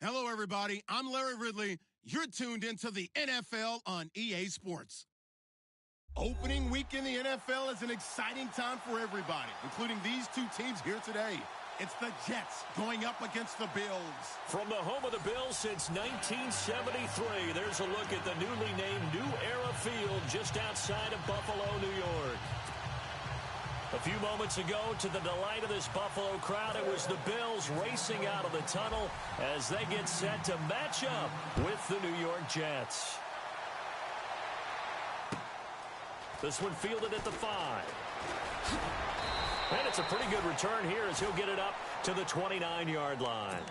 Hello, everybody. I'm Larry Ridley. You're tuned into the NFL on EA Sports. Opening week in the NFL is an exciting time for everybody, including these two teams here today. It's the Jets going up against the Bills. From the home of the Bills since 1973, there's a look at the newly named New Era Field just outside of Buffalo, New York. A few moments ago, to the delight of this Buffalo crowd, it was the Bills racing out of the tunnel as they get set to match up with the New York Jets. This one fielded at the 5. And it's a pretty good return here as he'll get it up to the 29-yard line.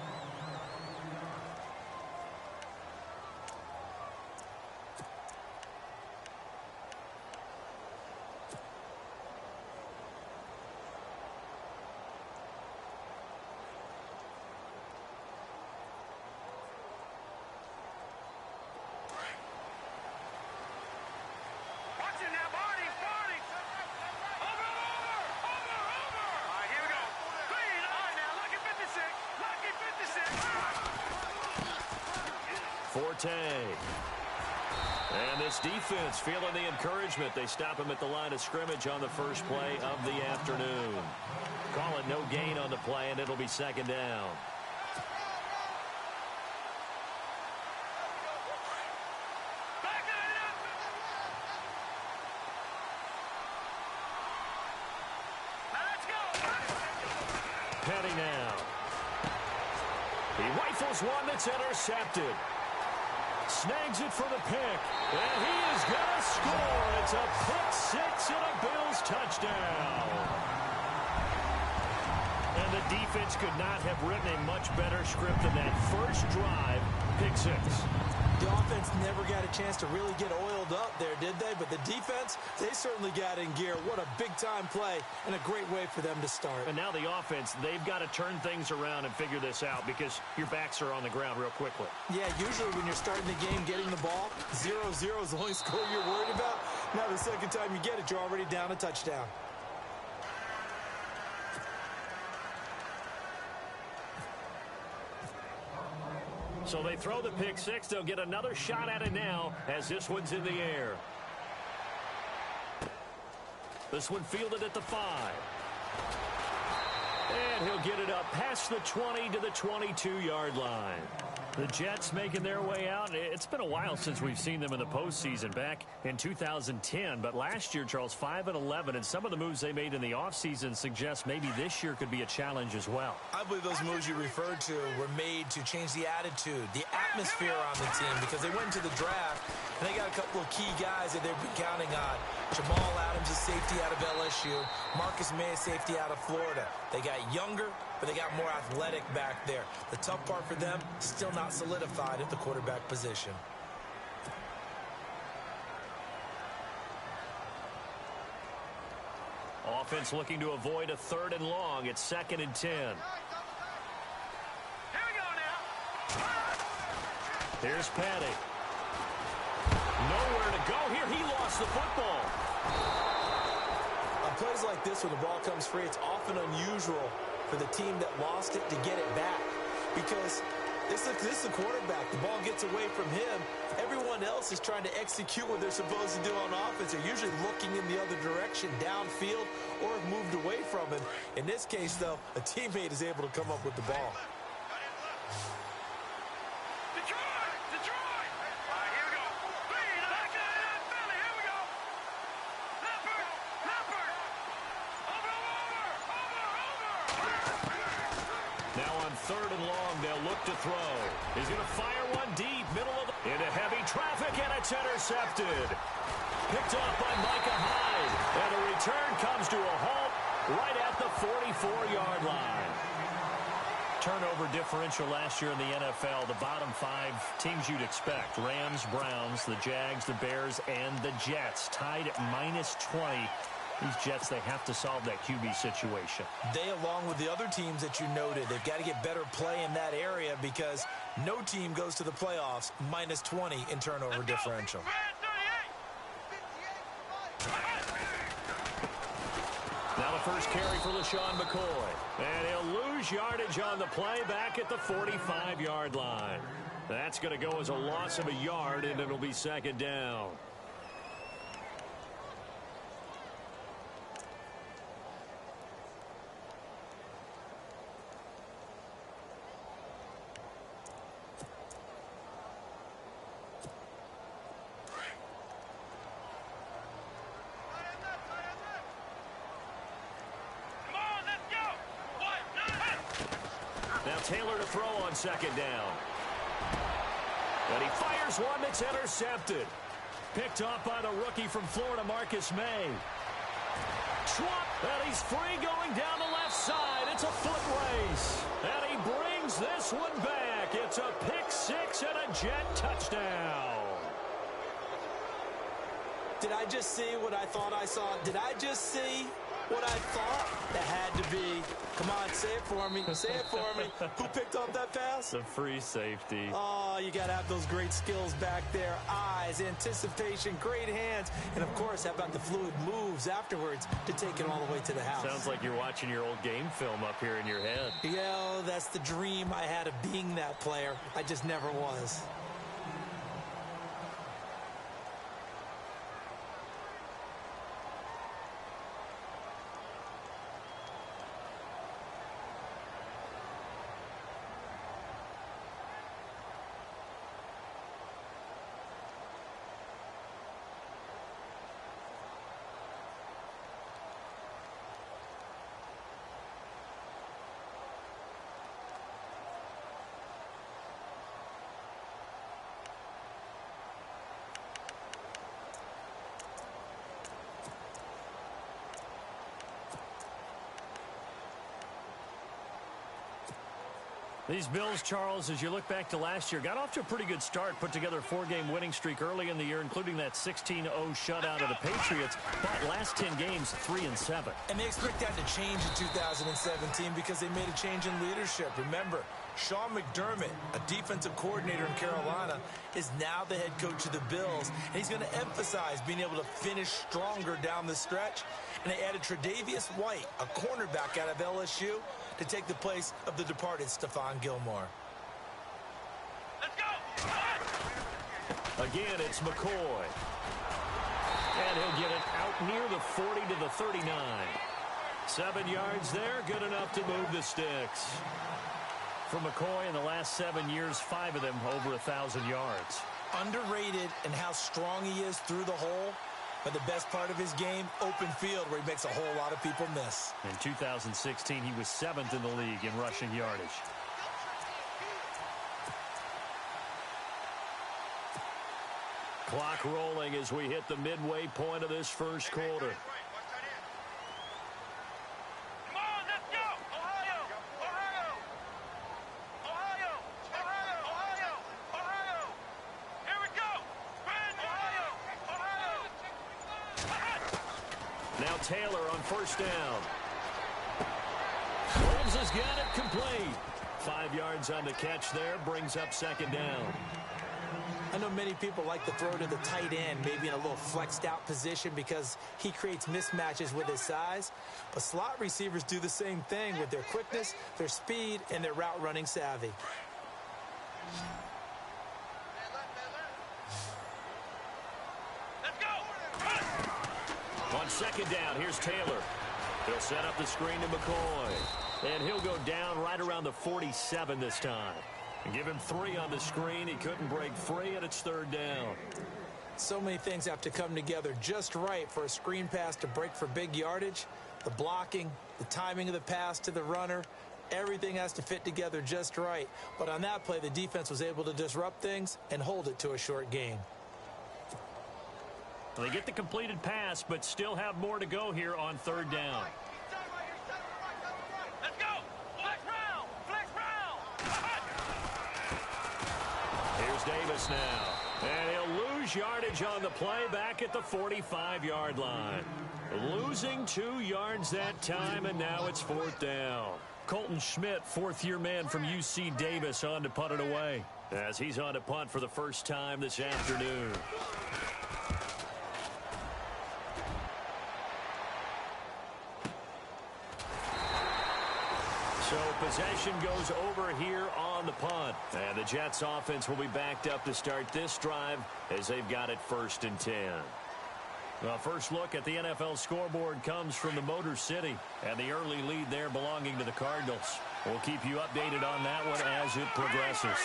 And this defense feeling the encouragement. They stop him at the line of scrimmage on the first play of the afternoon. Call it no gain on the play, and it'll be second down. Petty now. He rifles one that's intercepted. Snags it for the pick, and he is going to score. It's a pick six and a Bills touchdown. And the defense could not have written a much better script than that first drive, pick six. The offense never got a chance to really get oiled up there, did they? But the defense, they certainly got in gear. What a big-time play and a great way for them to start. And now the offense, they've got to turn things around and figure this out because your backs are on the ground real quickly. Yeah, usually when you're starting the game getting the ball, 0-0 is the only score you're worried about. Now the second time you get it, you're already down a touchdown. So they throw the pick six. They'll get another shot at it now as this one's in the air. This one fielded at the 5. And he'll get it up past the 20 to the 22-yard line. The Jets making their way out. It's been a while since we've seen them in the postseason, back in 2010. But last year, Charles, 5-11, and some of the moves they made in the offseason suggest maybe this year could be a challenge as well. I believe those moves you referred to were made to change the attitude, the atmosphere on the team, because they went into the draft, and they got a couple of key guys that they've been counting on. Jamal Adams, a safety out of LSU. Marcus May, a safety out of Florida. They got younger, but they got more athletic back there. The tough part for them, still not solidified at the quarterback position. Offense looking to avoid a 3rd and long. It's 2nd and 10. Here we go now. Here's Petty. Nowhere to go here. He lost the football. On plays like this, when the ball comes free, it's often unusual for the team that lost it to get it back, because this is the quarterback. The ball gets away from him. Everyone else is trying to execute what they're supposed to do on offense. They're usually looking in the other direction, downfield, or have moved away from him. In this case, though, a teammate is able to come up with the ball. Now on 3rd and long, they'll look to throw. He's going to fire one deep, middle of the... into heavy traffic, and it's intercepted. Picked off by Micah Hyde. And the return comes to a halt right at the 44-yard line. Turnover differential last year in the NFL, the bottom 5 teams you'd expect. Rams, Browns, the Jags, the Bears, and the Jets. Tied at -20. These Jets, they have to solve that QB situation. They, along with the other teams that you noted, they've got to get better play in that area because no team goes to the playoffs -20 in turnover differential. Now the first carry for LaShawn McCoy. And he'll lose yardage on the play back at the 45-yard line. That's going to go as a loss of a yard, and it'll be second down. Now Taylor to throw on second down. And he fires one that's intercepted. Picked off by the rookie from Florida, Marcus May. Schwab, and he's free going down the left side. It's a foot race. And he brings this one back. It's a pick six and a Jet touchdown. Did I just see what I thought I saw? Did I just see what I thought? That had to be. Come on, say it for me. Say it for me. Who picked up that pass? The free safety. Oh, you got to have those great skills back there. Eyes, anticipation, great hands. And, of course, how about the fluid moves afterwards to take it all the way to the house? Sounds like you're watching your old game film up here in your head. Yeah, that's the dream I had of being that player. I just never was. These Bills, Charles, as you look back to last year, got off to a pretty good start, put together a 4-game winning streak early in the year, including that 16-0 shutout of the Patriots, but last 10 games, 3-7. And they expect that to change in 2017 because they made a change in leadership. Remember, Sean McDermott, a defensive coordinator in Carolina, is now the head coach of the Bills, and he's going to emphasize being able to finish stronger down the stretch. And they added Tre'Davious White, a cornerback out of LSU, to take the place of the departed Stephon Gilmore. Let's go! Again, it's McCoy. And he'll get it out near the 40 to the 39. 7 yards there, good enough to move the sticks. For McCoy, in the last 7 years, 5 of them over 1,000 yards. Underrated in how strong he is through the hole. But the best part of his game, open field, where he makes a whole lot of people miss. In 2016, he was 7th in the league in rushing yardage. Clock rolling as we hit the midway point of this first quarter. Now Taylor on first down. Holmes has got it complete. 5 yards on the catch there, brings up second down. I know many people like to throw to the tight end, maybe in a little flexed out position because he creates mismatches with his size. But slot receivers do the same thing with their quickness, their speed, and their route running savvy. On second down, here's Taylor. He'll set up the screen to McCoy. And he'll go down right around the 47 this time. And give him 3 on the screen. He couldn't break free, and it's third down. So many things have to come together just right for a screen pass to break for big yardage. The blocking, the timing of the pass to the runner, everything has to fit together just right. But on that play, the defense was able to disrupt things and hold it to a short gain. They get the completed pass, but still have more to go here on third down. Let's go! Flex round! Flex round! Here's Davis now. And he'll lose yardage on the play back at the 45-yard line. Losing 2 yards that time, and now it's fourth down. Colton Schmidt, fourth-year man from UC Davis, on to punt it away, as he's on to punt for the first time this afternoon. So possession goes over here on the punt. And the Jets offense will be backed up to start this drive as they've got it 1st and 10. Well, first look at the NFL scoreboard comes from the Motor City. And the early lead there belonging to the Cardinals. We'll keep you updated on that one as it progresses.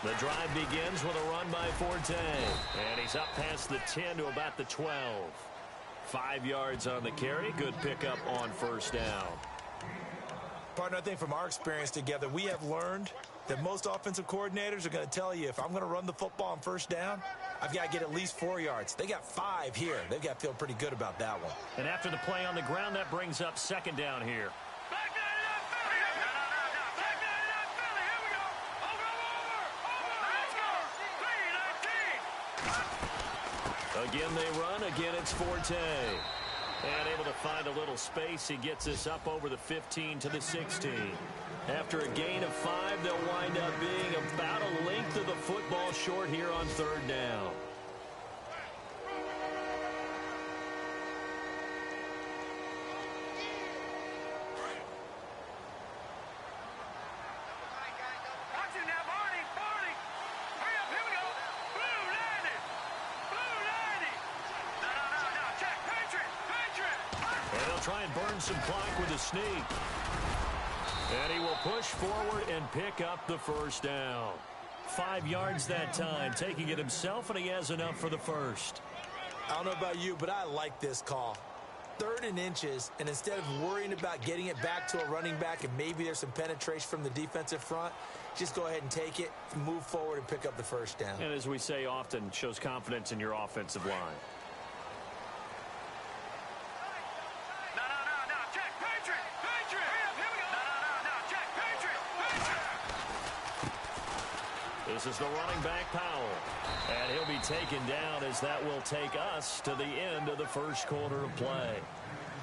The drive begins with a run by Forte. And he's up past the 10 to about the 12. 5 yards on the carry. Good pickup on 1st down. Partner, I think from our experience together, we have learned that most offensive coordinators are going to tell you, if I'm going to run the football on 1st down, I've got to get at least 4 yards. They got 5 here. They've got to feel pretty good about that one. And after the play on the ground, that brings up 2nd down here. Again, they run. Again, it's Forte. And able to find a little space. He gets us up over the 15 to the 16. After a gain of 5, they'll wind up being about a length of the football short here on 3rd down. Try and burn some clock with a sneak. And he will push forward and pick up the 1st down. 5 yards that time, taking it himself, and he has enough for the 1st. I don't know about you, but I like this call. 3rd and inches, and instead of worrying about getting it back to a running back and maybe there's some penetration from the defensive front, just go ahead and take it, move forward, and pick up the 1st down. And as we say often, shows confidence in your offensive line. This is the running back, Powell. And he'll be taken down as that will take us to the end of the 1st quarter of play.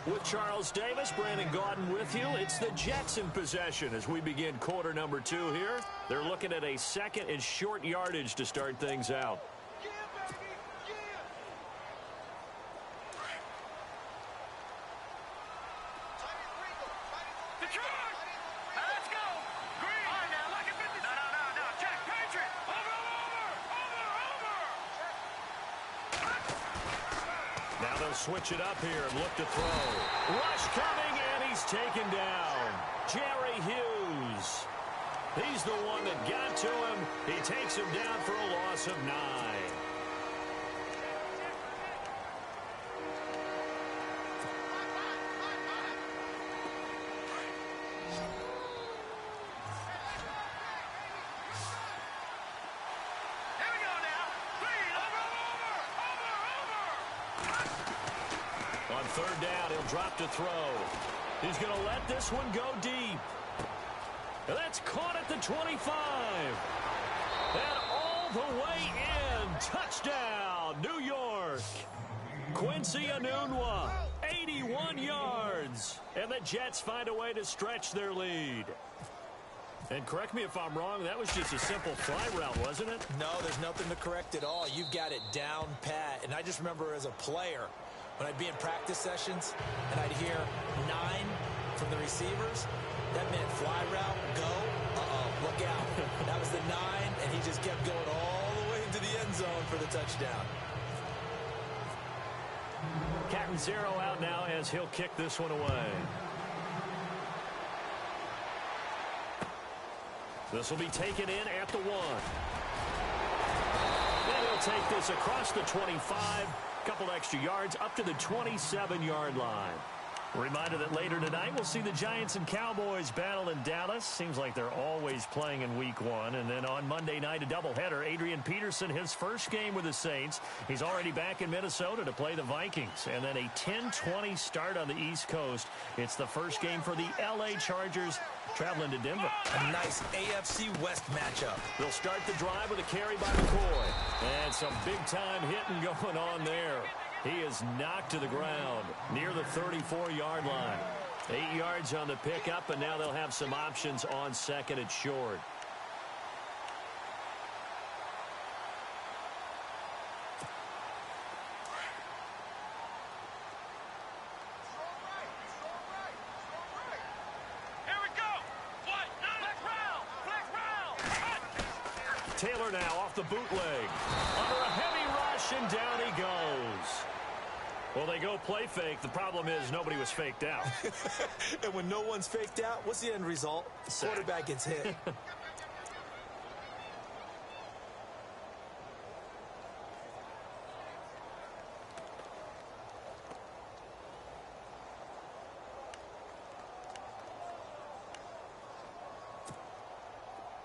With Charles Davis, Brandon Gaudin with you. It's the Jets in possession as we begin quarter number 2 here. They're looking at a 2nd and short yardage to start things out. Switch it up here and look to throw. Rush coming, and he's taken down. Jerry Hughes. He's the one that got to him. He takes him down for a loss of 9. On 3rd down, he'll drop to throw. He's going to let this one go deep. And that's caught at the 25. And all the way in. Touchdown, New York. Quincy Enunwa, 81 yards. And the Jets find a way to stretch their lead. And correct me if I'm wrong, that was just a simple fly route, wasn't it? No, there's nothing to correct at all. You've got it down pat. And I just remember as a player, when I'd be in practice sessions and I'd hear 9 from the receivers, that meant fly route, go, look out. That was the 9, and he just kept going all the way into the end zone for the touchdown. Cat and 0 out now as he'll kick this one away. This will be taken in at the 1. And he'll take this across the 25. Couple extra yards up to the 27-yard line. Reminder that later tonight we'll see the Giants and Cowboys battle in Dallas. Seems like they're always playing in week 1. And then on Monday night, a doubleheader. Adrian Peterson, his first game with the Saints. He's already back in Minnesota to play the Vikings. And then a 10-20 start on the East Coast. It's the first game for the L.A. Chargers traveling to Denver. A nice AFC West matchup. They'll start the drive with a carry by McCoy. And some big-time hitting going on there. He is knocked to the ground near the 34-yard line. 8 yards on the pickup, and now they'll have some options on second and short. Taylor now off the bootleg. Under a heavy rush, and down he goes. Well, they go play fake. The problem is nobody was faked out. And when no one's faked out, what's the end result? The quarterback gets hit.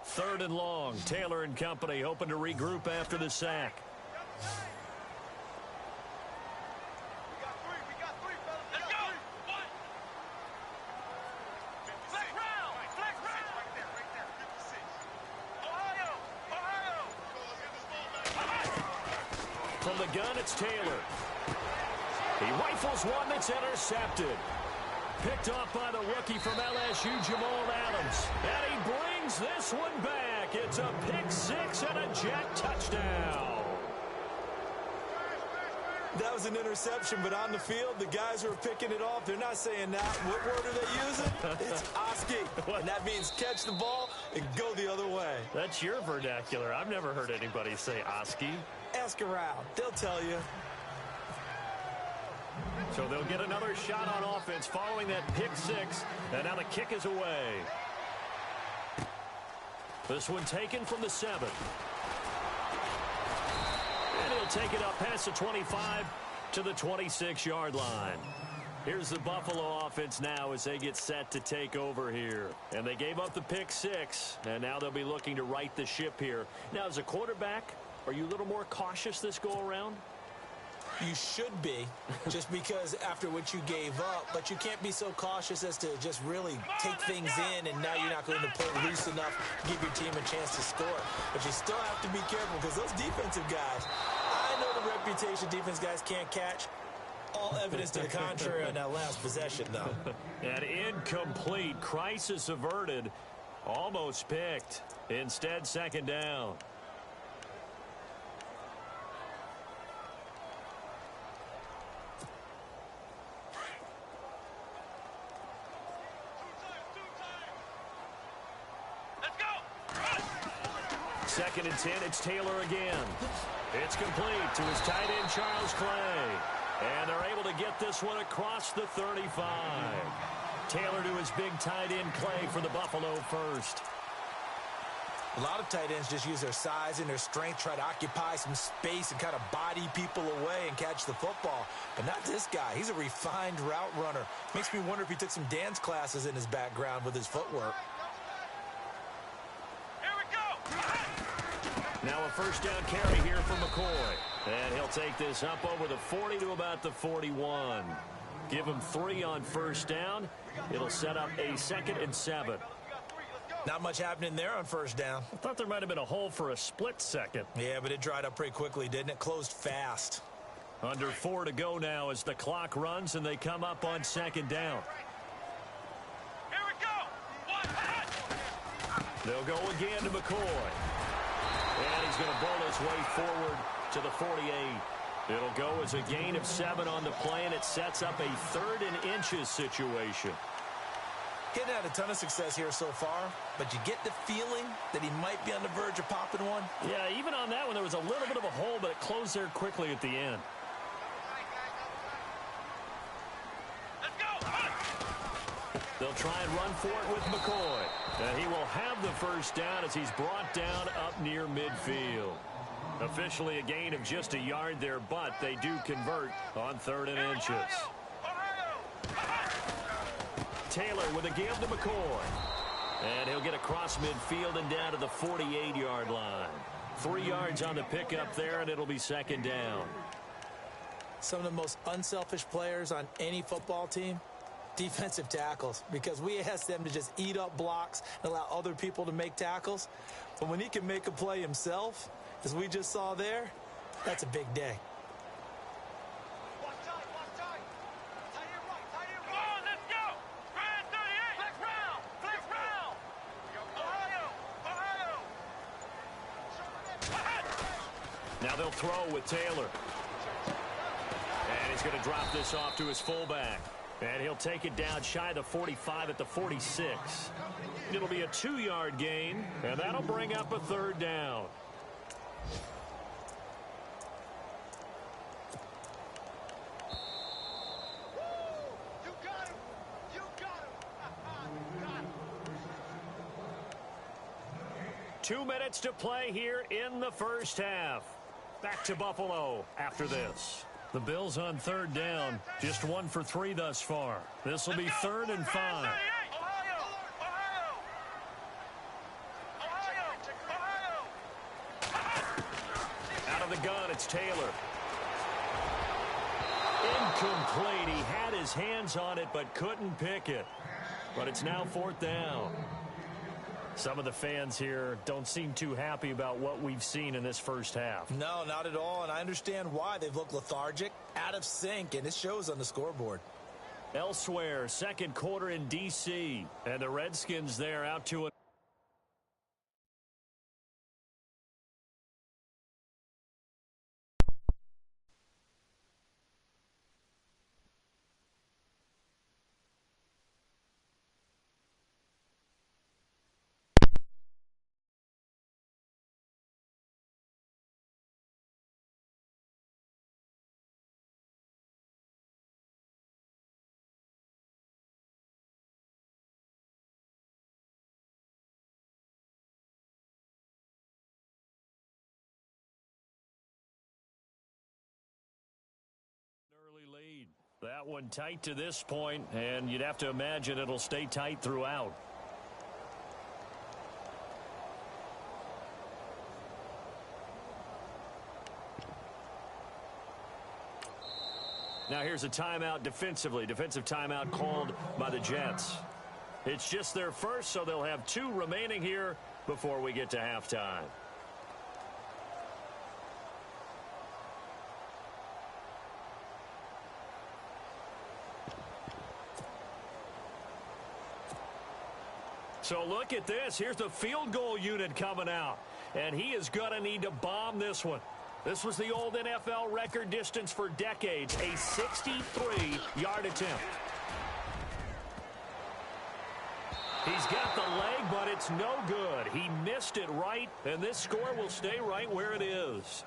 Third and long. Taylor and company hoping to regroup after the sack. From the gun, it's Taylor. He rifles one that's intercepted. Picked off by the rookie from LSU, Jamal Adams. And he brings this one back. It's a pick six and a jet touchdown. That was an interception, but on the field, the guys who are picking it off, they're not saying that. What word are they using? It's Oski. And that means catch the ball and go the other way. That's your vernacular. I've never heard anybody say Oski. Ask around. They'll tell you. So they'll get another shot on offense following that pick six. And now the kick is away. This one taken from the 7. And he'll take it up past the 25 to the 26-yard line. Here's the Buffalo offense now as they get set to take over here. And they gave up the pick six. And now they'll be looking to right the ship here. Now, as a quarterback, are you a little more cautious this go-around? You should be, just because after what you gave up, but you can't be so cautious as to just really take things in, and now you're not going to play loose enough to give your team a chance to score. But you still have to be careful because those defensive guys, I know the reputation defense guys can't catch. All evidence to the contrary on that last possession, though. And incomplete. Crisis averted. Almost picked. Instead, second down. Second and 10, it's Taylor again. It's complete to his tight end, Charles Clay. And they're able to get this one across the 35. Taylor to his big tight end, Clay, for the Buffalo first. A lot of tight ends just use their size and their strength, try to occupy some space and kind of body people away and catch the football. But not this guy. He's a refined route runner. Makes me wonder if he took some dance classes in his background with his footwork. Now a first down carry here for McCoy. And he'll take this up over the 40 to about the 41. Give him 3 on first down. It'll set up a 2nd and 7. Not much happening there on first down. I thought there might have been a hole for a split second. Yeah, but it dried up pretty quickly, didn't it? Closed fast. Under 4 to go now as the clock runs and they come up on second down. Here we go. They'll go again to McCoy. And he's going to bowl his way forward to the 48. It'll go as a gain of 7 on the play, and it sets up a 3rd and inches situation. Getting had a ton of success here so far, but you get the feeling that he might be on the verge of popping one. Yeah, even on that one, there was a little bit of a hole, but it closed there quickly at the end. Let's go. They'll try and run for it with McCoy. And he will have the first down as he's brought down up near midfield. Officially a gain of just a yard there, but they do convert on 3rd and inches. Taylor with a give to McCoy. And he'll get across midfield and down to the 48-yard line. 3 yards on the pickup there, and it'll be second down. Some of the most unselfish players on any football team, defensive tackles, because we ask them to just eat up blocks and allow other people to make tackles. But when he can make a play himself, as we just saw there, that's a big day. Come on, let's go. Now they'll throw with Taylor. And he's going to drop this off to his fullback. And he'll take it down shy of the 45 at the 46. It'll be a 2-yard gain, and that'll bring up a third down. You got him. You got him. You got him. 2 minutes to play here in the first half. Back to Buffalo after this. The Bills on third down, just 1 for 3 thus far. This will be 3rd and 5. Out of the gun, it's Taylor. Incomplete. He had his hands on it but couldn't pick it. But it's now 4th down. Some of the fans here don't seem too happy about what we've seen in this first half. No, not at all, and I understand why. They've looked lethargic, out of sync, and it shows on the scoreboard. Elsewhere, second quarter in D.C., and the Redskins there out to it. Lead. That one tight to this point, and you'd have to imagine it'll stay tight throughout. Now here's a timeout defensively. Defensive timeout called by the Jets. It's just their first, so they'll have 2 remaining here before we get to halftime. So look at this. Here's the field goal unit coming out. And he is going to need to bomb this one. This was the old NFL record distance for decades, a 63-yard attempt. He's got the leg, but it's no good. He missed it right, and this score will stay right where it is.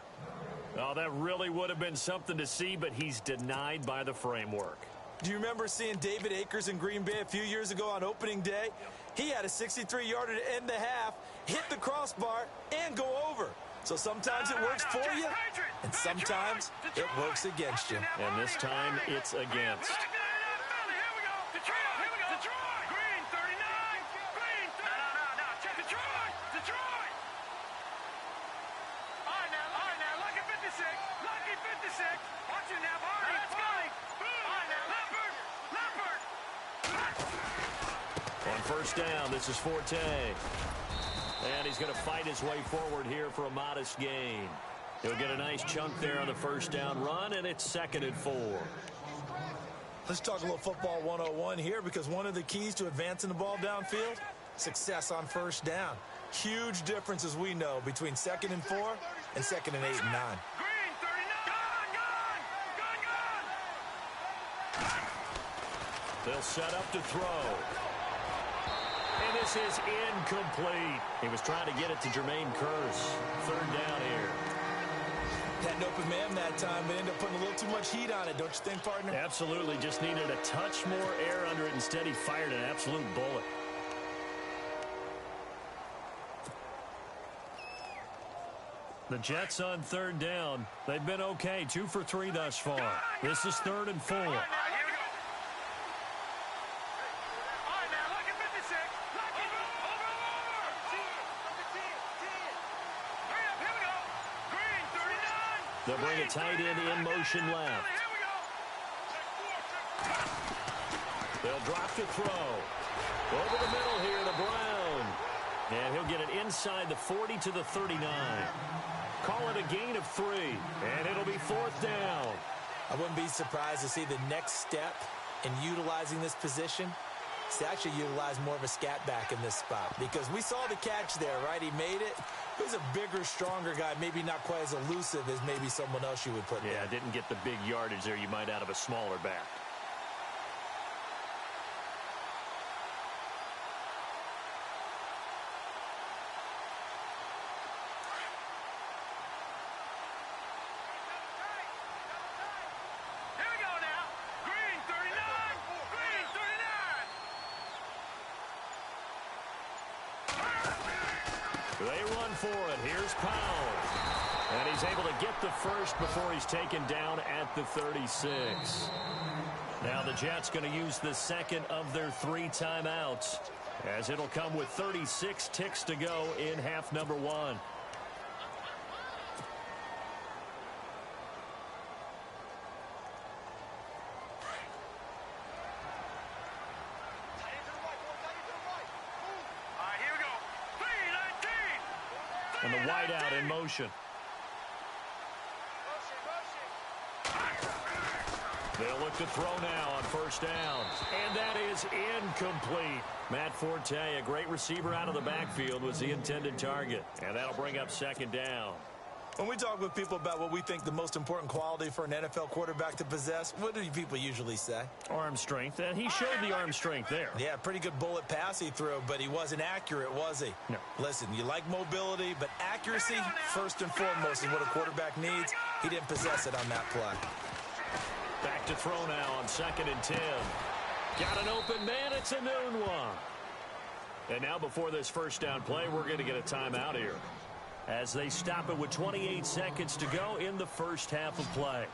Oh, that really would have been something to see, but he's denied by the framework. Do you remember seeing David Akers in Green Bay a few years ago on opening day? He had a 63-yarder to end the half, hit the crossbar, and go over. So sometimes it works for you, and sometimes it works against you. And this time, it's against. First down, this is Forte. And he's going to fight his way forward here for a modest gain. He'll get a nice chunk there on the first down run, and it's 2nd and 4. Let's talk a little football 101 here, because one of the keys to advancing the ball downfield, success on first down. Huge difference, as we know, between 2nd and 4 and 2nd and 8 and 9. They'll set up to throw. And this is incomplete. He was trying to get it to Jermaine Kearse. 3rd down here. Had an open man that time, but ended up putting a little too much heat on it, don't you think, partner? Absolutely. Just needed a touch more air under it. Instead, he fired an absolute bullet. The Jets on 3rd down. They've been okay. 2 for 3 thus far. This is 3rd and 4. They'll bring a tight end in motion left. They'll drop to throw. Over the middle here to Brown. And he'll get it inside the 40 to the 39. Call it a gain of 3. And it'll be 4th down. I wouldn't be surprised to see the next step in utilizing this position is to actually utilize more of a scat back in this spot. Because we saw the catch there, right? He made it. He's a bigger, stronger guy, maybe not quite as elusive as maybe someone else you would put there. Yeah, didn't get the big yardage there you might out of a smaller back. They run for it. Here's Powell. And he's able to get the first before he's taken down at the 36. Now the Jets going to use the second of their 3 timeouts, as it'll come with 36 ticks to go in half number 1. And the wideout in motion. They'll look to throw now on first down. And that is incomplete. Matt Forte, a great receiver out of the backfield, was the intended target. And that'll bring up second down. When we talk with people about what we think the most important quality for an NFL quarterback to possess, what do people usually say? Arm strength, and he showed the arm strength there. Yeah, pretty good bullet pass he threw, but he wasn't accurate, was he? No. Listen, you like mobility, but accuracy, first and foremost, is what a quarterback needs. He didn't possess it on that play. Back to throw now on 2nd and 10. Got an open man, it's a noon one. And now before this first down play, we're going to get a timeout here, as they stop it with 28 seconds to go in the first half of play.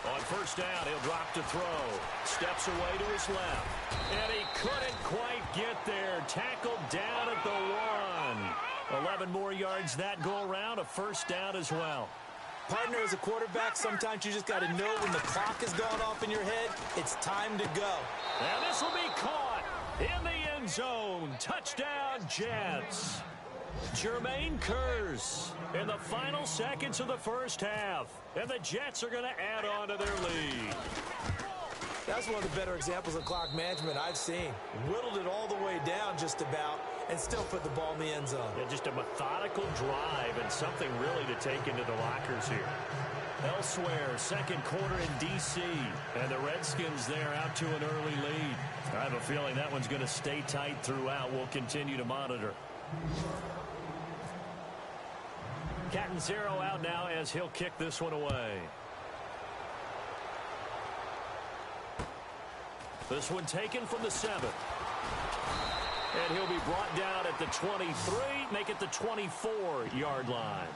On first down, he'll drop to throw. Steps away to his left. And he couldn't quite get there. Tackled down at the 1. 11 more yards that go around. A first down as well. Partner, as a quarterback, sometimes you just got to know when the clock has gone off in your head, it's time to go. And this will be caught in the end zone. Touchdown, Jets. Jermaine Kearse in the final seconds of the first half. And the Jets are going to add on to their lead. That's one of the better examples of clock management I've seen. Whittled it all the way down just about and still put the ball in the end zone. Yeah, just a methodical drive and something really to take into the lockers here. Elsewhere, second quarter in D.C. And the Redskins there out to an early lead. I have a feeling that one's going to stay tight throughout. We'll continue to monitor. Catanzaro out now as he'll kick this one away. This one taken from the 7. And he'll be brought down at the 23, make it the 24-yard line.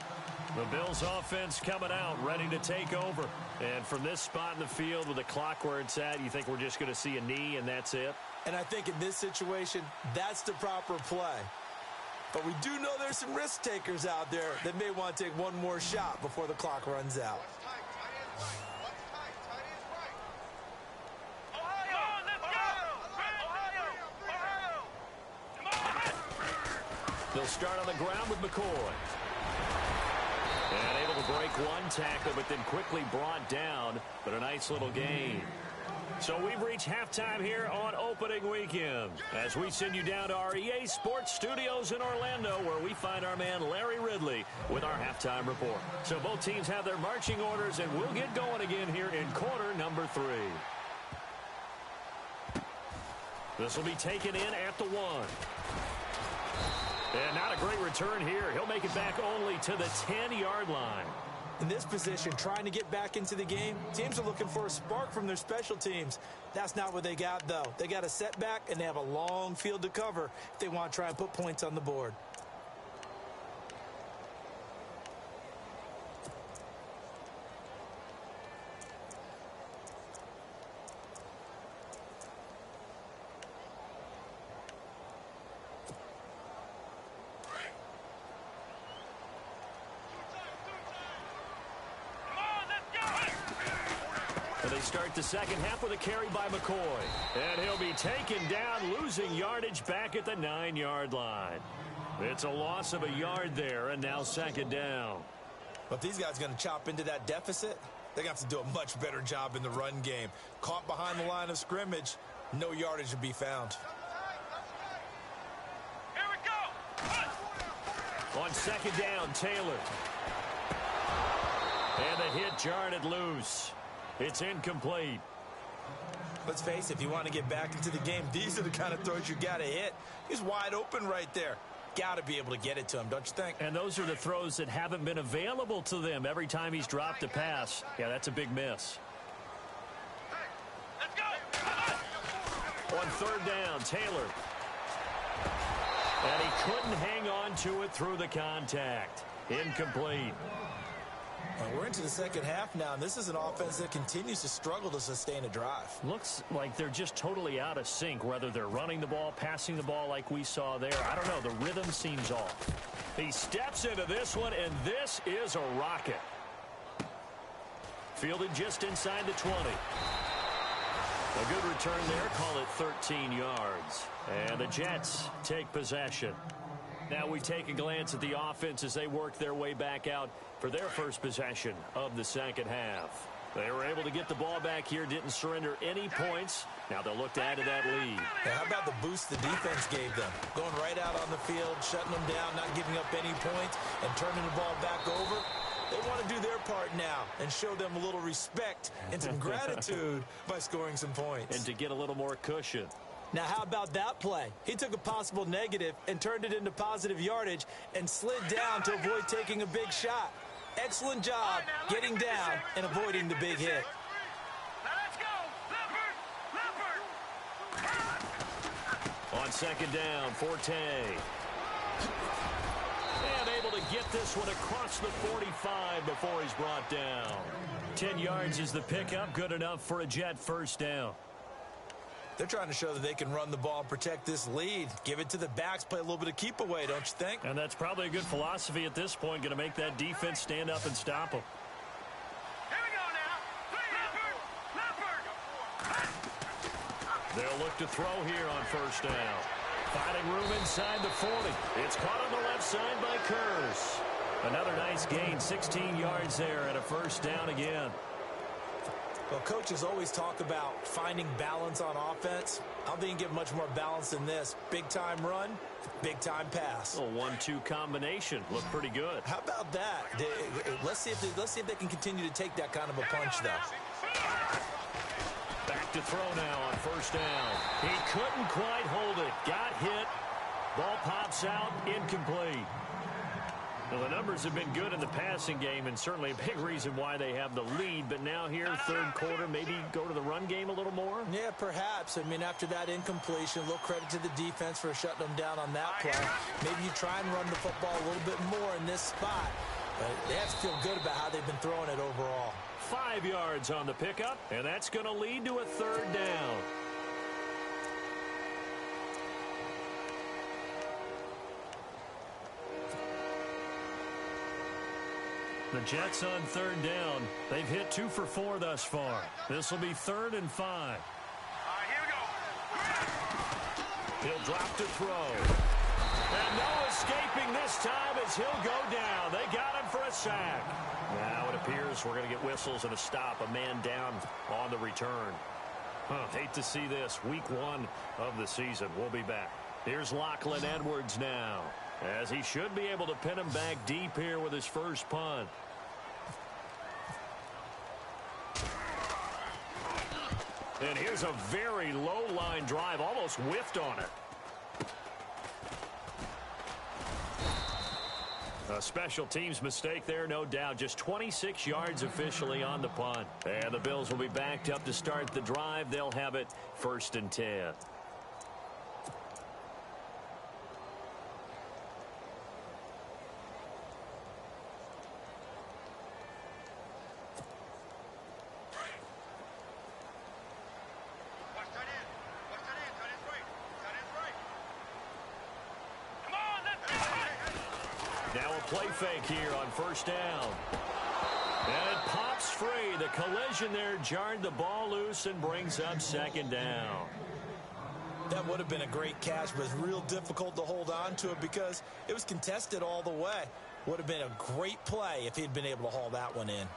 The Bills offense coming out, ready to take over. And from this spot in the field with the clock where it's at, you think we're just going to see a knee and that's it? And I think in this situation, that's the proper play. But we do know there's some risk takers out there that may want to take one more shot before the clock runs out. They'll start on the ground with McCoy. And able to break one tackle, but then quickly brought down. But a nice little gain. So we've reached halftime here on opening weekend, as we send you down to our EA Sports Studios in Orlando, where we find our man Larry Ridley with our halftime report. So both teams have their marching orders, and we'll get going again here in quarter number 3. This will be taken in at the 1. And not a great return here. He'll make it back only to the 10-yard line. In this position, trying to get back into the game, teams are looking for a spark from their special teams. That's not what they got, though. They got a setback, and they have a long field to cover if they want to try and put points on the board. And they start the second half with a carry by McCoy. And he'll be taken down, losing yardage back at the 9-yard line. It's a loss of a yard there, and now second down. But if these guys are going to chop into that deficit, they're going to have to do a much better job in the run game. Caught behind the line of scrimmage, no yardage to be found. Here we go. On second down, Taylor. And the hit jarred it loose. It's incomplete. Let's face it, if you want to get back into the game, these are the kind of throws you got to hit. He's wide open right there. Got to be able to get it to him, don't you think? And those are the throws that haven't been available to them every time he's dropped a pass. Yeah, that's a big miss. Let's go. On third down, Taylor. And he couldn't hang on to it through the contact. Incomplete. We're into the second half now, and this is an offense that continues to struggle to sustain a drive. Looks like they're just totally out of sync, whether they're running the ball, passing the ball like we saw there. I don't know. The rhythm seems off. He steps into this one, and this is a rocket. Fielded just inside the 20. A good return there. Call it 13 yards. And the Jets take possession. Now we take a glance at the offense as they work their way back out for their first possession of the second half. They were able to get the ball back here, didn't surrender any points. Now they'll look to add to that lead. Now, how about the boost the defense gave them? Going right out on the field, shutting them down, not giving up any points, and turning the ball back over. They want to do their part now and show them a little respect and some gratitude by scoring some points. And to get a little more cushion. Now, how about that play? He took a possible negative and turned it into positive yardage and slid down to avoid taking a big shot. Excellent job getting down and avoiding the big hit. Now let's go. Leopard. On second down, Forte. And able to get this one across the 45 before he's brought down. 10 yards is the pickup, good enough for a Jet first down. They're trying to show that they can run the ball and protect this lead. Give it to the backs, play a little bit of keep away, don't you think? And that's probably a good philosophy at this point, going to make that defense stand up and stop them. Here we go now. Leopard. They'll look to throw here on first down. Finding room inside the 40. It's caught on the left side by Kurz. Another nice gain, 16 yards there and a first down again. Well, coaches always talk about finding balance on offense. I don't think you can get much more balance than this. Big-time run, big-time pass. A 1-2 combination. Looked pretty good. How about that? Let's see if they can continue to take that kind of a punch, though. Back to throw now on first down. He couldn't quite hold it. Got hit. Ball pops out. Incomplete. Well, the numbers have been good in the passing game, and certainly a big reason why they have the lead. But now here, third quarter, maybe go to the run game a little more? Yeah, perhaps. I mean, after that incompletion, a little credit to the defense for shutting them down on that play. Maybe you try and run the football a little bit more in this spot. But they have to feel good about how they've been throwing it overall. 5 yards on the pickup, and that's going to lead to a third down. The Jets on third down. They've hit 2 for 4 thus far. This will be 3rd and 5. All right, here we go. He'll drop to throw. And no escaping this time as he'll go down. They got him for a sack. Now it appears we're going to get whistles and a stop. A man down on the return. Hate to see this. Week 1 of the season. We'll be back. Here's Lachlan Edwards now, as he should be able to pin him back deep here with his first punt. And here's a very low line drive, almost whiffed on it. A special teams mistake there, no doubt. Just 26 yards officially on the punt. And the Bills will be backed up to start the drive. They'll have it 1st and 10. Now a play fake here on first down. And it pops free. The collision there jarred the ball loose and brings up second down. That would have been a great catch, but it's real difficult to hold on to it because it was contested all the way. Would have been a great play if he'd been able to haul that one in.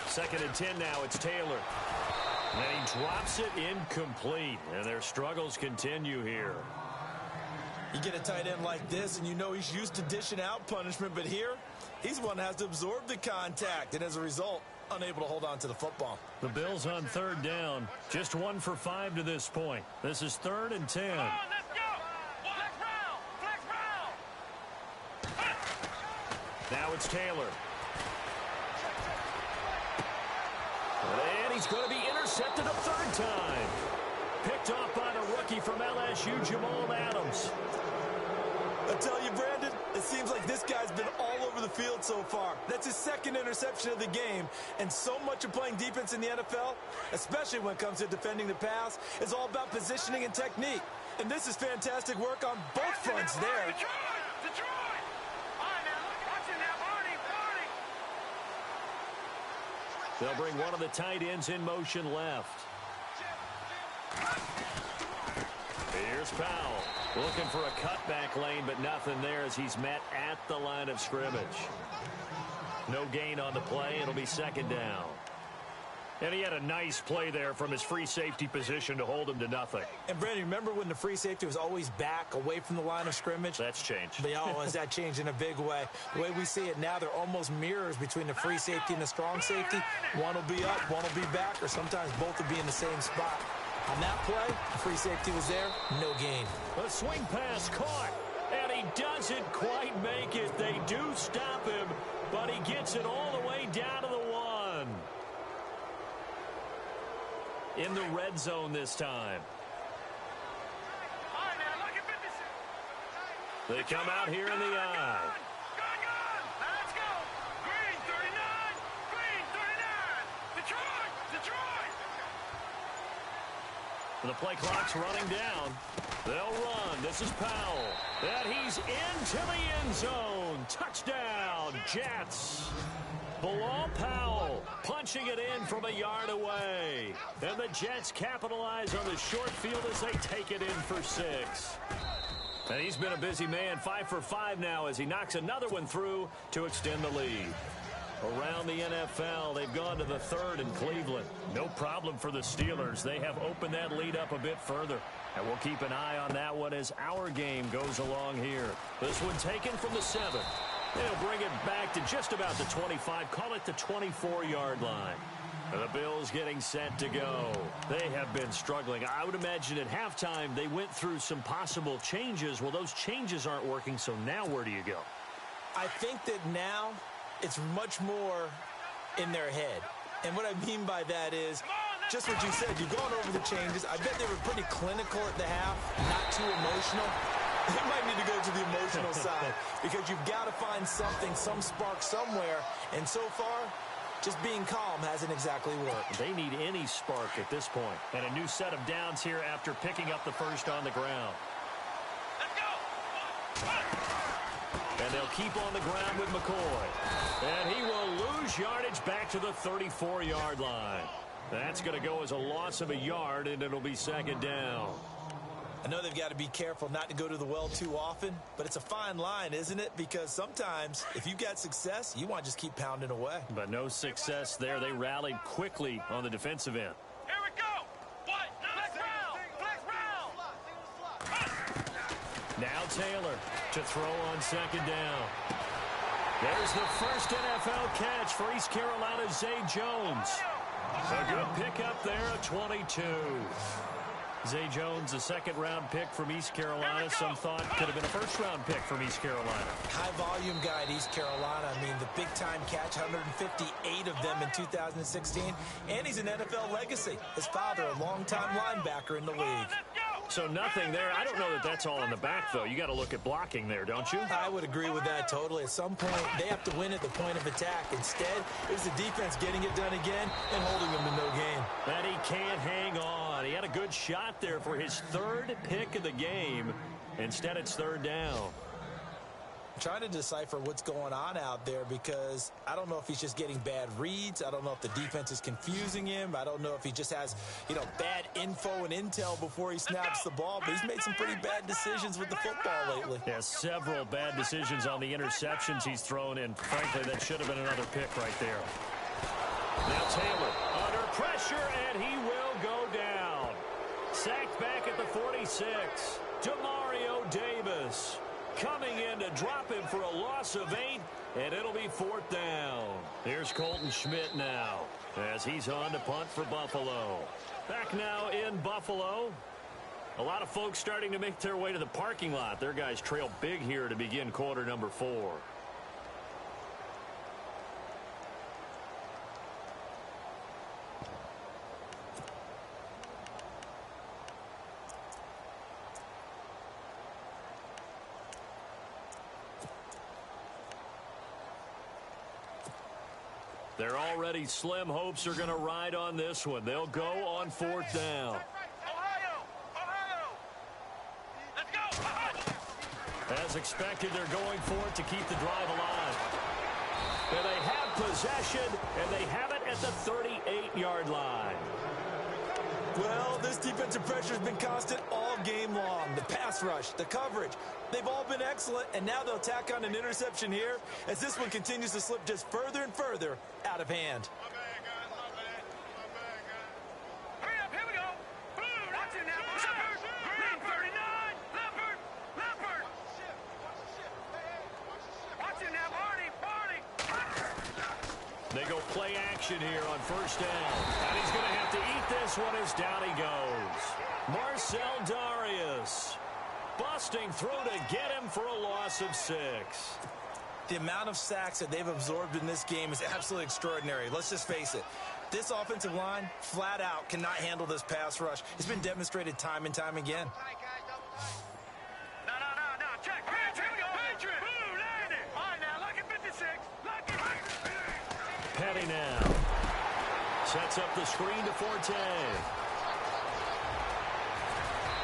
Second and 10 now. It's Taylor. And he drops it incomplete. And their struggles continue here. You get a tight end like this, and you know he's used to dishing out punishment. But here, he's the one that has to absorb the contact. And as a result, unable to hold on to the football. The Bills on third down. Just 1 for 5 to this point. This is 3rd and 10. Come on, let's go. Flex round. Flex round. Now it's Taylor. And he's going to be intercepted a third time. Picked off by the rookie from LSU, Jamal Adams. I tell you, Brandon, it seems like this guy's been all over the field so far. That's his second interception of the game. And so much of playing defense in the NFL, especially when it comes to defending the pass, is all about positioning and technique. And this is fantastic work on both fronts there. Detroit! All right, now, watch it now, Barney. They'll bring one of the tight ends in motion left. Here's Powell. Looking for a cutback lane, but nothing there as he's met at the line of scrimmage. No gain on the play. It'll be second down. And he had a nice play there from his free safety position to hold him to nothing. And, Brandon, remember when the free safety was always back away from the line of scrimmage? That's changed. But, has that changed in a big way? The way we see it now, they're almost mirrors between the free safety and the strong safety. One will be up, one will be back, or sometimes both will be in the same spot. On that play, the free safety was there, no gain. A swing pass caught, and he doesn't quite make it. They do stop him, but he gets it all the way down to the 1. In the red zone this time. All right, now, look at 56. They come out here in the eye. Gone. Now, let's go. Green, 39. Green, 39. Detroit. The play clock's running down. They'll run. This is Powell. And he's into the end zone. Touchdown, Jets. Bilal Powell punching it in from a yard away. And the Jets capitalize on the short field as they take it in for 6. And he's been a busy man. 5 for 5 now as he knocks another one through to extend the lead. Around the NFL, they've gone to the 3rd in Cleveland. No problem for the Steelers. They have opened that lead up a bit further. And we'll keep an eye on that one as our game goes along here. This one taken from the 7. They'll bring it back to just about the 25. Call it the 24-yard line. And the Bills getting set to go. They have been struggling. I would imagine at halftime they went through some possible changes. Well, those changes aren't working, so now where do you go? I think that now it's much more in their head. And what I mean by that is just what you said. You've gone over the changes. I bet they were pretty clinical at the half, not too emotional. They might need to go to the emotional side because you've got to find something, some spark somewhere. And so far, just being calm hasn't exactly worked. They need any spark at this point. And a new set of downs here after picking up the first on the ground. Let's go. And they'll keep on the ground with McCoy. And he will lose yardage back to the 34-yard line. That's going to go as a loss of a yard, and it'll be second down. I know they've got to be careful not to go to the well too often, but it's a fine line, isn't it? Because sometimes if you've got success, you want to just keep pounding away. But no success there. They rallied quickly on the defensive end. Here we go. What? Flex round. Now Taylor to throw on second down. There's the first NFL catch for East Carolina's Zay Jones. A good pickup there at 22. Zay Jones, a second-round pick from East Carolina. Some thought could have been a first-round pick from East Carolina. High-volume guy at East Carolina. I mean, the big-time catch, 158 of them in 2016. And he's an NFL legacy. His father, a long-time linebacker in the league. Let's go. So nothing there. I don't know that that's all in the back, though. You got to look at blocking there, don't you? I would agree with that totally. At some point, they have to win at the point of attack. Instead, it's the defense getting it done again and holding them to no gain. And he can't hang on. He had a good shot there for his third pick of the game. Instead, it's third down. Trying to decipher what's going on out there because I don't know if he's just getting bad reads. I don't know if the defense is confusing him. I don't know if he just has, bad info and intel before he snaps the ball. But he's made some pretty bad decisions with the football lately. Yeah, several bad decisions on the interceptions he's thrown in. Frankly, that should have been another pick right there. Now Taylor under pressure, and he will go down. Sacked back at the 46. Demario Davis coming in to drop him for a loss of 8, and it'll be fourth down. Here's Colton Schmidt now as he's on to punt for Buffalo. Back now in Buffalo. A lot of folks starting to make their way to the parking lot. Their guys trail big here to begin quarter number 4. They're already slim hopes are going to ride on this one. They'll go on fourth down. Ohio! Let's go! As expected, they're going for it to keep the drive alive. And they have possession, and they have it at the 38-yard line. Well, this defensive pressure has been constant all game long. The pass rush, the coverage, they've all been excellent, and now they'll tack on an interception here as this one continues to slip just further and further out of hand. My bad, guys. My bad, guys. Hurry up, here we go. Boom, watch it now. Leopard, green 39. Leopard. Watch the ship. Hey, watch the ship. Watch it now, Barney. They go play action here on first down. And he's going to have to eat this one as down he goes. Marcel Darius busting through to get him for a loss of 6. The amount of sacks that they've absorbed in this game is absolutely extraordinary. Let's just face it. This offensive line, flat out, cannot handle this pass rush. It's been demonstrated time and time again. No. Check. Here we go. Patriot. Boom, landed. All right, now, look at 56. Petty now sets up the screen to Forte.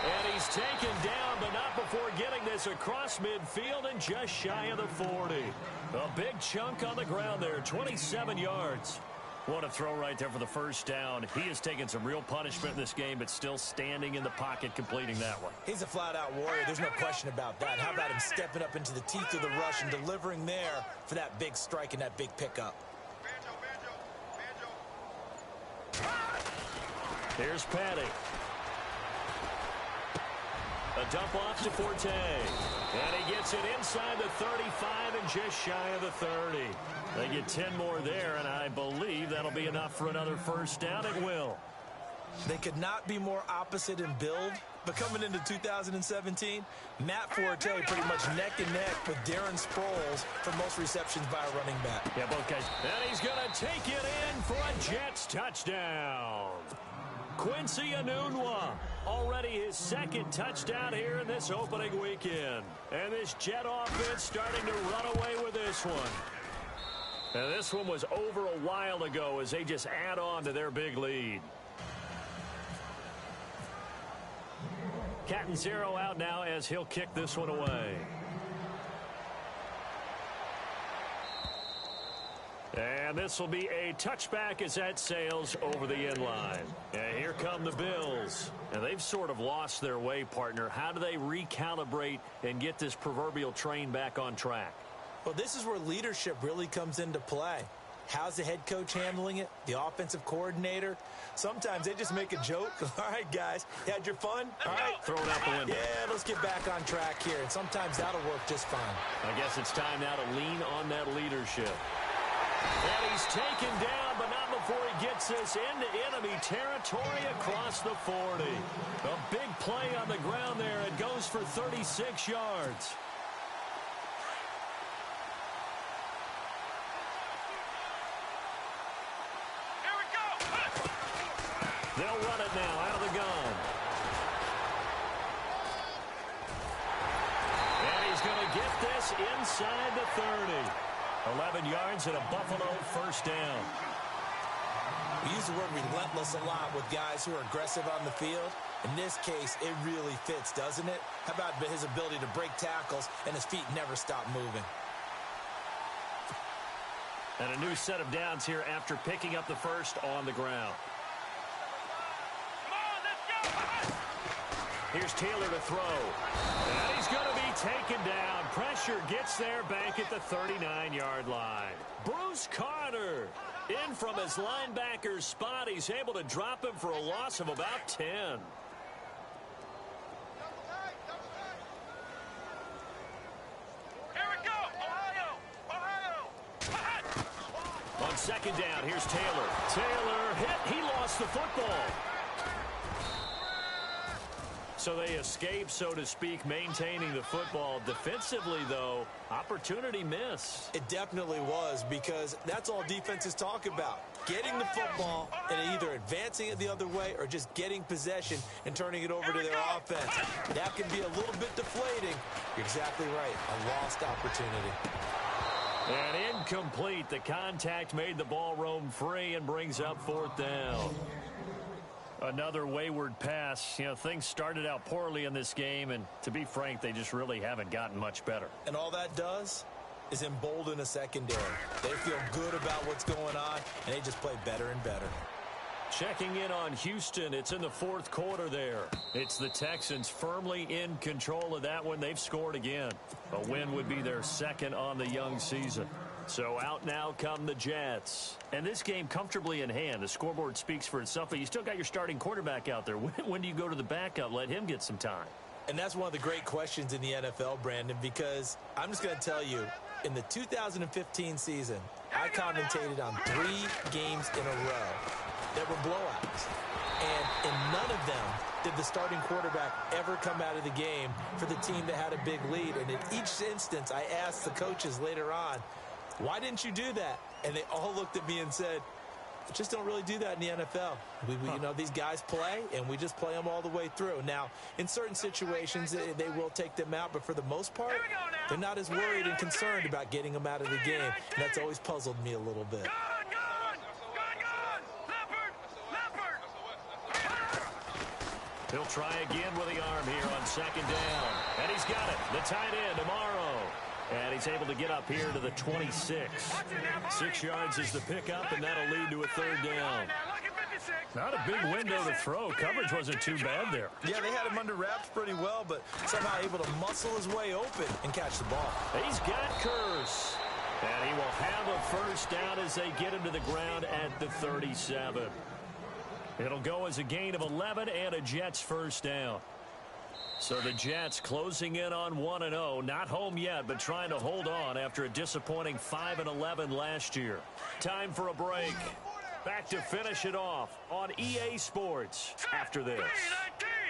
And he's taken down, but not before getting this across midfield and just shy of the 40. A big chunk on the ground there, 27 yards. What a throw right there for the first down. He has taken some real punishment in this game, but still standing in the pocket, completing that one. He's a flat-out warrior. There's no question about that. How about him stepping up into the teeth of the rush and delivering there for that big strike and that big pickup? Here's Patty. A dump off to Forte. And he gets it inside the 35 and just shy of the 30. They get 10 more there, and I believe that'll be enough for another first down. It will. They could not be more opposite in build, but coming into 2017, Matt Forte pretty much neck and neck with Darren Sproles for most receptions by a running back. Yeah, both guys. And he's going to take it in for a Jets touchdown. Quincy Enunwa, already his second touchdown here in this opening weekend. And this Jet offense starting to run away with this one. And this one was over a while ago as they just add on to their big lead. Catanzaro out now as he'll kick this one away. And this will be a touchback as that sails over the end line. And here come the Bills. And they've sort of lost their way, partner. How do they recalibrate and get this proverbial train back on track? Well, this is where leadership really comes into play. How's the head coach handling it? The offensive coordinator? Sometimes they just make a joke. All right, guys, you had your fun? All right. Throw it out the window. Yeah, let's get back on track here. And sometimes that'll work just fine. I guess it's time now to lean on that leadership. And he's taken down, but not before he gets this into enemy territory across the 40. A big play on the ground there. It goes for 36 yards. Here we go. They'll run it now out of the gun. pass inside the 30. 11 yards and a Buffalo first down. We use the word relentless a lot with guys who are aggressive on the field. In this case, it really fits, doesn't it? How about his ability to break tackles and his feet never stop moving? And a new set of downs here after picking up the first on the ground. Here's Taylor to throw. And he's going to be taken down. Pressure gets there back at the 39-yard line. Bruce Carter in from his linebacker's spot. He's able to drop him for a loss of about 10. Here we go. Ohio. On second down, here's Taylor. Taylor hit. He lost the football. So they escape, so to speak, maintaining the football. Defensively, though, opportunity miss. It definitely was, because that's all defenses talk about. Getting the football and either advancing it the other way or just getting possession and turning it over to their offense. That can be a little bit deflating. You're exactly right. A lost opportunity. And incomplete. The contact made the ball roam free and brings up fourth down. Another wayward pass. You know, things started out poorly in this game, and to be frank, they just really haven't gotten much better. And all that does is embolden a secondary. They feel good about what's going on, and they just play better and better. Checking in on Houston. It's in the fourth quarter there. It's the Texans firmly in control of that one. They've scored again. A win would be their second on the young season. So out now come the Jets. And this game comfortably in hand. The scoreboard speaks for itself, but you still got your starting quarterback out there. When do you go to the backup? Let him get some time. And that's one of the great questions in the NFL, Brandon, because I'm just going to tell you, in the 2015 season, I commentated on 3 games in a row that were blowouts. And in none of them did the starting quarterback ever come out of the game for the team that had a big lead. And in each instance, I asked the coaches later on, why didn't you do that? And they all looked at me and said, just don't really do that in the NFL. You know, these guys play, and we just play them all the way through. Now, in certain situations, they will take them out, but for the most part, they're not as worried and concerned about getting them out of the game. And that's always puzzled me a little bit. He'll try again with the arm here on second down. And he's got it. The tight end, Amaro. And he's able to get up here to the 26. 6 yards is the pickup, and that'll lead to a third down. Not a big window to throw. Coverage wasn't too bad there. Yeah, they had him under wraps pretty well, but somehow able to muscle his way open and catch the ball. He's got Curse. And he will have a first down as they get him to the ground at the 37. It'll go as a gain of 11 and a Jets first down. So the Jets closing in on 1-0. Not home yet, but trying to hold on after a disappointing 5-11 last year. Time for a break. Back to finish it off on EA Sports after this.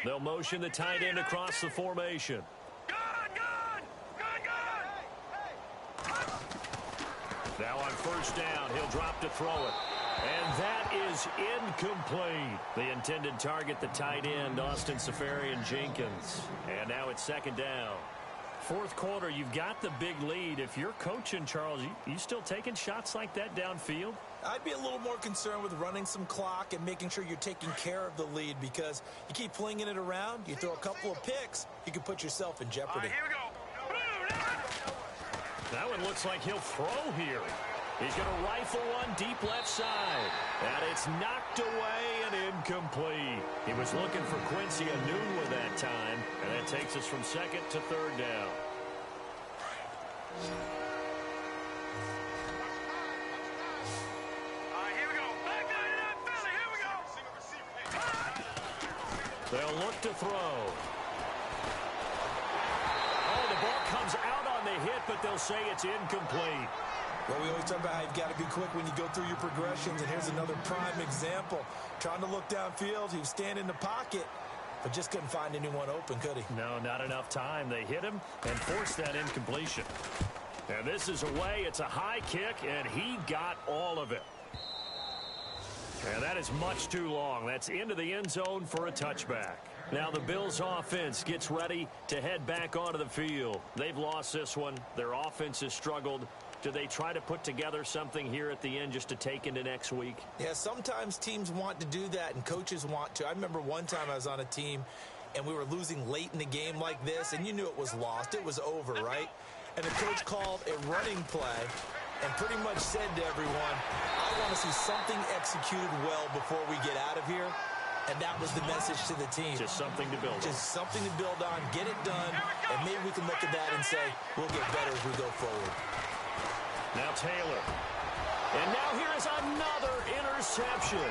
They'll motion the tight end across the formation. Now on first down, he'll drop to throw it. And that is incomplete. The intended target, the tight end, Austin Seferian-Jenkins. And now it's second down. Fourth quarter, you've got the big lead. If you're coaching, Charles, you still taking shots like that downfield? I'd be a little more concerned with running some clock and making sure you're taking care of the lead, because you keep flinging it around, you throw a couple of picks, you can put yourself in jeopardy. Here we go. That one looks like he'll throw here. He's going to rifle one deep left side. And it's knocked away and incomplete. He was looking for Quincy Enunwa that time. And that takes us from second to third down. Here we go. Back line it up, Philly. Here we go. They'll look to throw. Oh, the ball comes out on the hit, but they'll say it's incomplete. Well, we always talk about how you've got to be quick when you go through your progressions, and here's another prime example. Trying to look downfield, he was standing in the pocket, but just couldn't find anyone open, could he? No, not enough time. They hit him and forced that incompletion. And this is away. It's a high kick, and he got all of it. And that is much too long. That's into the end zone for a touchback. Now the Bills offense gets ready to head back onto the field. They've lost this one. Their offense has struggled. Do they try to put together something here at the end just to take into next week? Yeah, sometimes teams want to do that and coaches want to. I remember one time I was on a team and we were losing late in the game like this, and you knew it was lost. It was over, right? And the coach called a running play and pretty much said to everyone, I want to see something executed well before we get out of here. And that was the message to the team. Just something to build on. Just something to build on, get it done, and maybe we can look at that and say, we'll get better as we go forward. Now Taylor. And now here is another interception.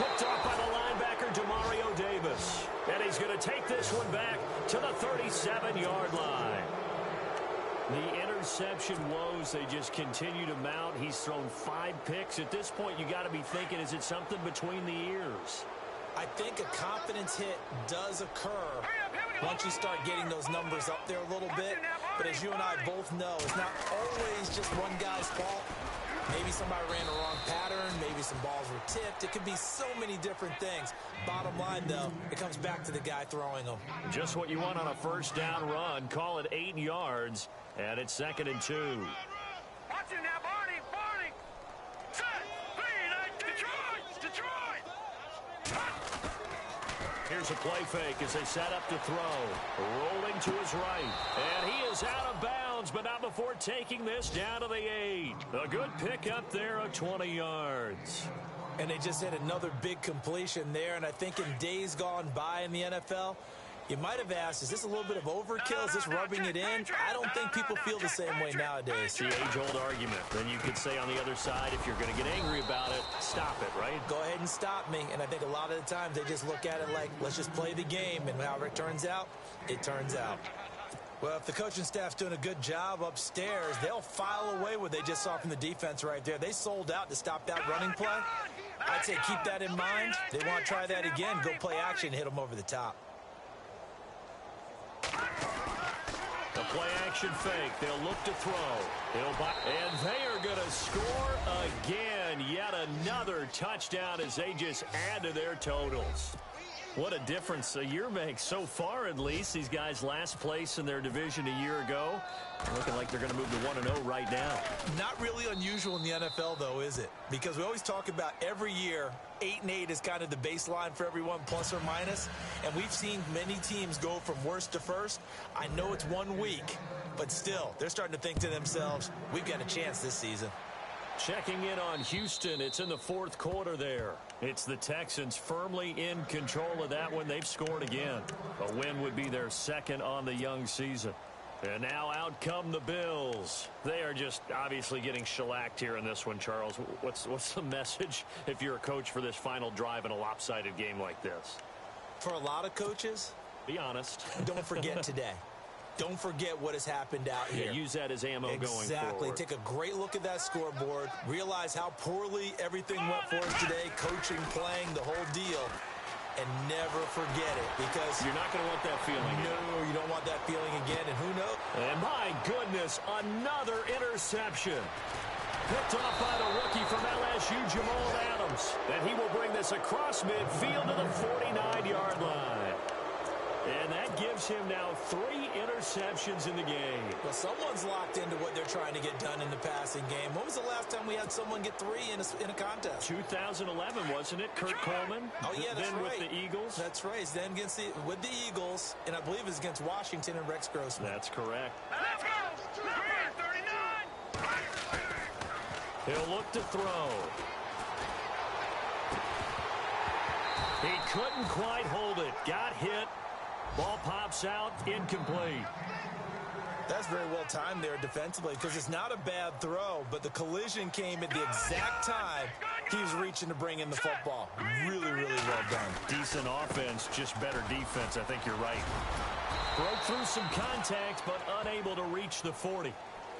Picked off by the linebacker, Demario Davis. And he's going to take this one back to the 37-yard line. The interception woes, they just continue to mount. He's thrown 5 picks. At this point, you got to be thinking, is it something between the ears? I think a confidence hit does occur once you start getting those numbers up there a little bit. But as you and I both know, it's not always just one guy's fault. Maybe somebody ran the wrong pattern. Maybe some balls were tipped. It could be so many different things. Bottom line, though, it comes back to the guy throwing them. Just what you want on a first down run. Call it 8 yards, and it's 2nd and 2. Watch it now, Barney. Set. Detroit. Here's a play fake as they set up to throw. Rolling to his right. And he is out of bounds, but not before taking this down to the 8. A good pickup there of 20 yards. And they just had another big completion there. And I think in days gone by in the NFL, you might have asked, is this a little bit of overkill? Is this rubbing it in? I don't think people feel the same way nowadays. The age-old argument. Then you could say on the other side, if you're going to get angry about it, stop it, right? Go ahead and stop me. And I think a lot of the times they just look at it like, let's just play the game. And however it turns out, it turns out. Well, if the coaching staff's doing a good job upstairs, they'll file away what they just saw from the defense right there. They sold out to stop that running play. I'd say keep that in mind. They want to try that again. Go play action, hit them over the top. The play-action fake. They'll look to throw. And they are going to score again. Yet another touchdown as they just add to their totals. What a difference a year makes so far, at least. These guys last place in their division a year ago. Looking like they're going to move to 1-0 right now. Not really unusual in the NFL, though, is it? Because we always talk about every year, 8-8 is kind of the baseline for everyone, plus or minus. And we've seen many teams go from worst to first. I know it's 1 week, but still, they're starting to think to themselves, we've got a chance this season. Checking in on Houston. It's in the 4th quarter there. It's the Texans firmly in control of that one. They've scored again. A win would be their 2nd on the young season. And now out come the Bills. They are just obviously getting shellacked here in this one, Charles. What's the message if you're a coach for this final drive in a lopsided game like this? For a lot of coaches, be honest. Don't forget today. Don't forget what has happened out here. Yeah, use that as ammo going forward. Exactly. Take a great look at that scoreboard. Realize how poorly everything went for us today. Coaching, playing, the whole deal. And never forget it, because you're not going to want that feeling again. No, you don't want that feeling again, and who knows? And my goodness, another interception. Picked off by the rookie from LSU, Jamal Adams. And he will bring this across midfield to the 49-yard line. And that gives him now 3 interceptions in the game. Well, someone's locked into what they're trying to get done in the passing game. When was the last time we had someone get 3 in a contest? 2011, wasn't it? Kurt Coleman? Oh, yeah, that's then right. With the Eagles? That's right. Then with the Eagles, and I believe it's against Washington and Rex Grossman. That's correct. Let's go. 39. He'll look to throw. He couldn't quite hold it. Got hit. Ball pops out, incomplete. That's very well timed there defensively, because it's not a bad throw, but the collision came at the exact time he was reaching to bring in the football. Really, really well done. Decent offense, just better defense. I think you're right. Broke through some contact, but unable to reach the 40.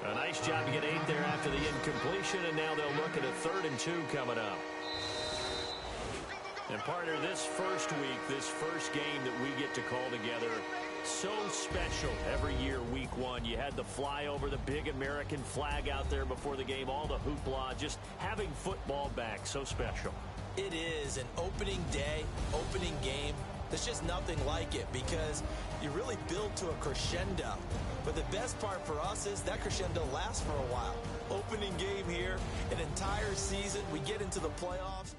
A nice job to get 8 there after the incompletion, and now they'll look at a 3rd and 2 coming up. And partner, this first week, this first game that we get to call together, so special every year, week 1. You had the flyover, the big American flag out there before the game, all the hoopla, just having football back, so special. It is an opening day, opening game. The There's just nothing like it because you really build to a crescendo. But the best part for us is that crescendo lasts for a while. Opening game here, an entire season, we get into the playoffs.